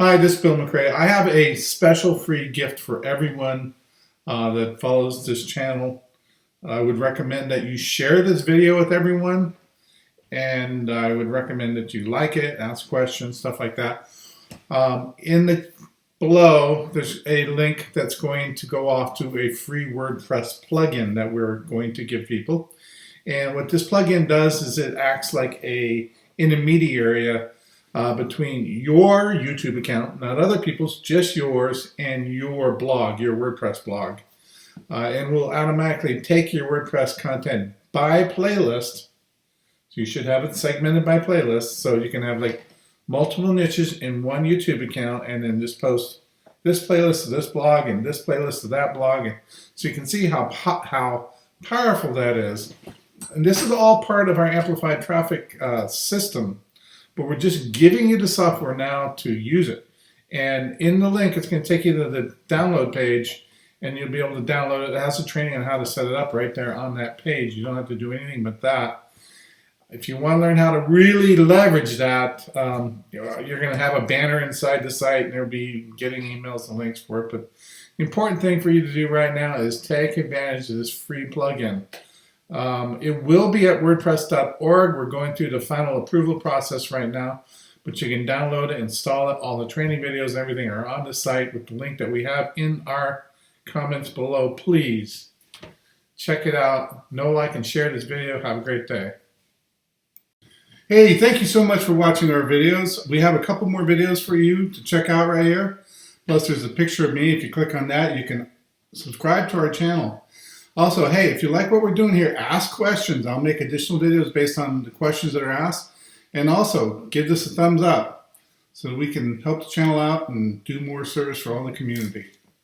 Hi, this is Bill McRae. I have a special free gift for everyone that follows this channel. I would recommend that you share this video with everyone, and I would recommend that you like it, ask questions, stuff like that. Below, there's a link that's going to go off to a free WordPress plugin that we're going to give people. And what this plugin does is it acts like an intermediary between your YouTube account, not other people's, just yours, and your blog, your WordPress blog. And will automatically take your WordPress content by playlist. So you should have it segmented by playlist, so you can have like multiple niches in one YouTube account, and then just post this playlist to this blog and this playlist to that blog. So you can see how powerful that is. And this is all part of our Amplify traffic system, but we're just giving you the software now to use it. And in the link, it's going to take you to the download page, and you'll be able to download it. It has a training on how to set it up right there on that page. You don't have to do anything but that. If you want to learn how to really leverage that, you're going to have a banner inside the site, and there'll be getting emails and links for it. But the important thing for you to do right now is take advantage of this free plugin. It will be at WordPress.org. We're going through the final approval process right now, but you can download it, install it. All the training videos and everything are on the site with the link that we have in our comments below. Please check it out. Know, like, and share this video. Have a great day. Hey, thank you so much for watching our videos. We have a couple more videos for you to check out right here. Plus, there's a picture of me. If you click on that, you can subscribe to our channel. Also, hey, if you like what we're doing here, ask questions. I'll make additional videos based on the questions that are asked. And also, give this a thumbs up so that we can help the channel out and do more service for all the community.